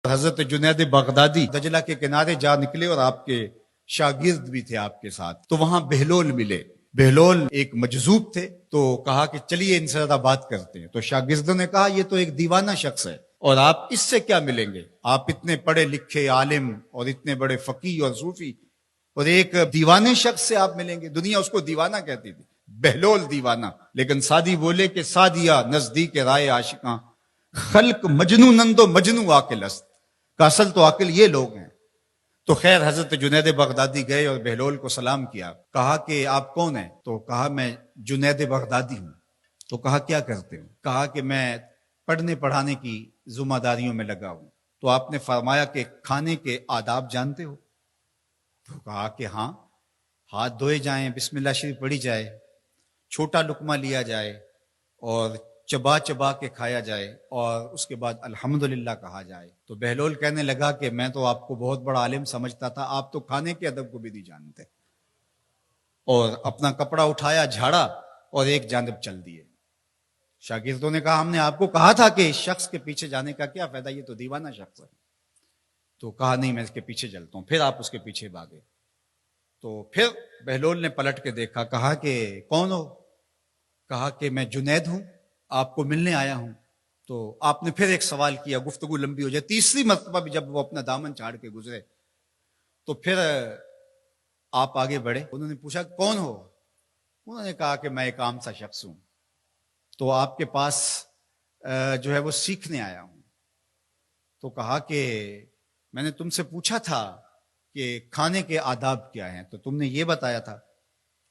حضرت جنید بغدادی دجلہ کے کنارے جا نکلے اور آپ کے شاگرد بھی تھے آپ کے ساتھ، تو وہاں بہلول ملے۔ بہلول ایک مجذوب تھے، تو کہا کہ چلیے ان سے ذرا بات کرتے ہیں۔ تو شاگردوں نے کہا یہ تو ایک دیوانہ شخص ہے اور آپ اس سے کیا ملیں گے، آپ اتنے پڑھے لکھے عالم اور اتنے بڑے فقیہ اور صوفی، اور ایک دیوانے شخص سے آپ ملیں گے؟ دنیا اس کو دیوانہ کہتی تھی، بہلول دیوانہ۔ لیکن سعدی بولے کہ سعدیہ نزدیک رائے عاشقاں، خلق مجنو نندو مجنو عاقل است، کا اصل تو عاقل یہ لوگ ہیں۔ تو خیر حضرت جنید بغدادی گئے اور بہلول کو سلام کیا، کہا کہ آپ کون ہیں؟ تو کہا میں جنید بغدادی ہوں۔ تو کہا کیا کرتے ہو؟ کہا کہ میں پڑھنے پڑھانے کی ذمہ داریوں میں لگا ہوں۔ تو آپ نے فرمایا کہ کھانے کے آداب جانتے ہو؟ تو کہا کہ ہاں، ہاتھ دھوئے جائیں، بسم اللہ شریف پڑھی جائے، چھوٹا لقمہ لیا جائے اور چبا چبا کے کھایا جائے، اور اس کے بعد الحمدللہ کہا جائے۔ تو بہلول کہنے لگا کہ میں تو آپ کو بہت بڑا عالم سمجھتا تھا، آپ تو کھانے کے ادب کو بھی نہیں جانتے۔ اور اپنا کپڑا اٹھایا، جھاڑا اور ایک جانب چل دیے۔ شاگردوں نے کہا ہم نے آپ کو کہا تھا کہ اس شخص کے پیچھے جانے کا کیا فائدہ، یہ تو دیوانہ شخص ہے۔ تو کہا نہیں میں اس کے پیچھے چلتا ہوں۔ پھر آپ اس کے پیچھے بھاگے۔ تو پھر بہلول نے پلٹ کے دیکھا، کہا کہ کون ہو؟ کہا کہ میں جنید ہوں، آپ کو ملنے آیا ہوں۔ تو آپ نے پھر ایک سوال کیا، گفتگو لمبی ہو جائے۔ تیسری مرتبہ بھی جب وہ اپنا دامن چھاڑ کے گزرے تو پھر آپ آگے بڑھے۔ انہوں نے پوچھا کون ہو؟ انہوں نے کہا کہ میں ایک عام سا شخص ہوں، تو آپ کے پاس جو ہے وہ سیکھنے آیا ہوں۔ تو کہا کہ میں نے تم سے پوچھا تھا کہ کھانے کے آداب کیا ہیں، تو تم نے یہ بتایا تھا۔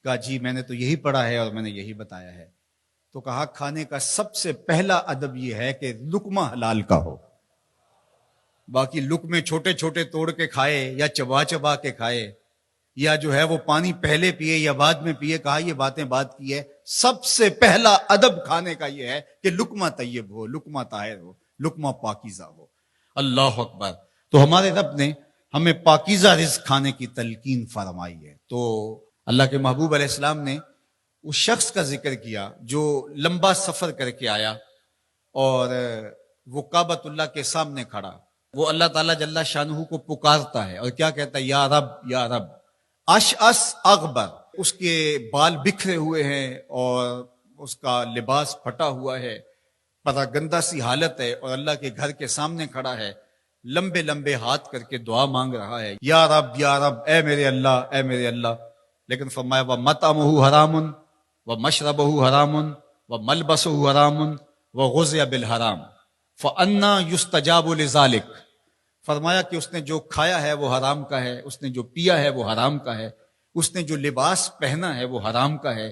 کہا جی میں نے تو یہی پڑھا ہے اور میں نے یہی بتایا ہے۔ تو کہا کھانے کا سب سے پہلا ادب یہ ہے کہ لقمہ حلال کا ہو، باقی لقمے چھوٹے چھوٹے توڑ کے کھائے یا چبا چبا کے کھائے یا جو ہے وہ پانی پہلے پیے یا بعد میں پیے، کہا یہ باتیں بات کی ہے۔ سب سے پہلا ادب کھانے کا یہ ہے کہ لقمہ طیب ہو، لقمہ طاہر ہو، لقمہ پاکیزہ ہو۔ اللہ اکبر۔ تو ہمارے رب نے ہمیں پاکیزہ رزق کھانے کی تلقین فرمائی ہے۔ تو اللہ کے محبوب علیہ السلام نے اس شخص کا ذکر کیا جو لمبا سفر کر کے آیا اور وہ کعبۃ اللہ کے سامنے کھڑا، وہ اللہ تعالیٰ جل شانہ کو پکارتا ہے اور کیا کہتا ہے؟ یا رب یا رب، اشعث اغبر، اس کے بال بکھرے ہوئے ہیں اور اس کا لباس پھٹا ہوا ہے، پراگندہ سی حالت ہے، اور اللہ کے گھر کے سامنے کھڑا ہے، لمبے لمبے ہاتھ کر کے دعا مانگ رہا ہے، یا رب اے میرے اللہ، اے میرے اللہ۔ لیکن فرمایا وَمَطْعَمُهُ حَرَامٌ وَمَشْرَبُهُ حَرَامٌ وَمَلْبَسُهُ حَرَامٌ وَغُذِّيَ بِالْحَرَامِ فَأَنَّىٰ يُسْتَجَابُ لِذَٰلِكَ۔ فرمایا کہ اس نے جو کھایا ہے وہ حرام کا ہے، اس نے جو پیا ہے وہ حرام کا ہے، اس نے جو لباس پہنا ہے وہ حرام کا ہے۔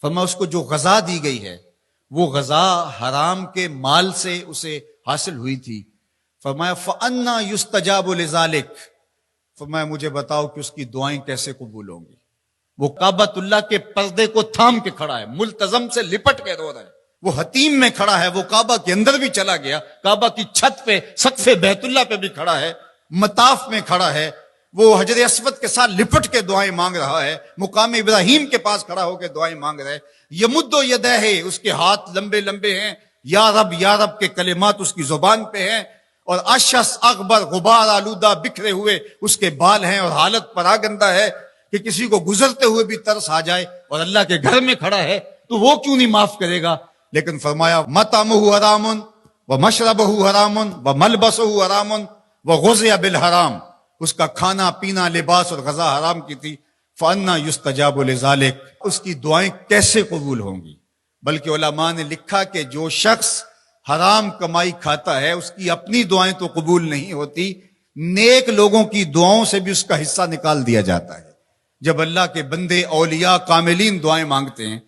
فرمایا اس کو جو غذا دی گئی ہے وہ غذا حرام کے مال سے اسے حاصل ہوئی تھی۔ فرمایا فَأَنَّىٰ يُسْتَجَابُ لِذَٰلِكَ۔ فرمایا مجھے بتاؤ کہ اس کی دعائیں کیسے قبول ہوں گی؟ وہ کعبۃ اللہ کے پردے کو تھام کے کھڑا ہے، ملتزم سے لپٹ کے رو رہا ہے، وہ حتیم میں کھڑا ہے، وہ کعبہ کے اندر بھی چلا گیا، کعبہ کی چھت پہ سقف بیت اللہ پہ بھی کھڑا ہے، مطاف میں کھڑا ہے، وہ حجر اسود کے ساتھ لپٹ کے دعائیں مانگ رہا ہے، مقام ابراہیم کے پاس کھڑا ہو کے دعائیں مانگ رہا ہے، یمد یدہ، اس کے ہاتھ لمبے لمبے ہیں، یا رب کے کلمات اس کی زبان پہ ہیں، اور اشعث اغبر، غبار آلودہ بکھرے ہوئے اس کے بال ہیں، اور حالت پراگندہ ہے کہ کسی کو گزرتے ہوئے بھی ترس آ جائے، اور اللہ کے گھر میں کھڑا ہے تو وہ کیوں نہیں معاف کرے گا؟ لیکن فرمایا مطعمہ حرام ومشربہ حرام وملبسہ حرام وغذی بالحرام، اس کا کھانا پینا لباس اور غذا حرام کی تھی۔ فأنا یستجاب لذالک، اس کی دعائیں کیسے قبول ہوں گی؟ بلکہ علماء نے لکھا کہ جو شخص حرام کمائی کھاتا ہے اس کی اپنی دعائیں تو قبول نہیں ہوتی، نیک لوگوں کی دعاؤں سے بھی اس کا حصہ نکال دیا جاتا ہے۔ جب اللہ کے بندے اولیاء کاملین دعائیں مانگتے ہیں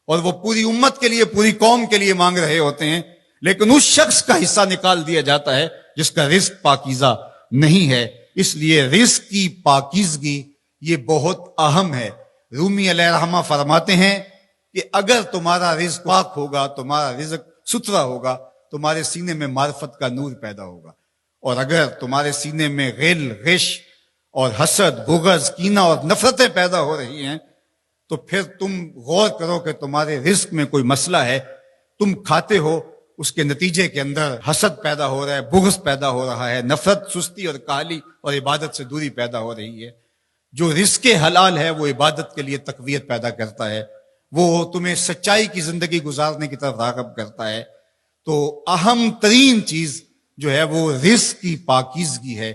اور وہ پوری امت کے لیے، پوری قوم کے لیے مانگ رہے ہوتے ہیں، لیکن اس شخص کا حصہ نکال دیا جاتا ہے جس کا رزق پاکیزہ نہیں ہے۔ اس لیے رزق کی پاکیزگی یہ بہت اہم ہے۔ رومی علیہ الرحمہ فرماتے ہیں کہ اگر تمہارا رزق پاک ہوگا، تمہارا رزق ستھرا ہوگا، تمہارے سینے میں معرفت کا نور پیدا ہوگا، اور اگر تمہارے سینے میں غل، غش اور حسد، بغض، کینہ اور نفرتیں پیدا ہو رہی ہیں تو پھر تم غور کرو کہ تمہارے رزق میں کوئی مسئلہ ہے۔ تم کھاتے ہو اس کے نتیجے کے اندر حسد پیدا ہو رہا ہے، بغض پیدا ہو رہا ہے، نفرت، سستی اور کاہلی اور عبادت سے دوری پیدا ہو رہی ہے۔ جو رزق حلال ہے وہ عبادت کے لیے تقویت پیدا کرتا ہے، وہ تمہیں سچائی کی زندگی گزارنے کی طرف راغب کرتا ہے۔ تو اہم ترین چیز جو ہے وہ رزق کی پاکیزگی ہے،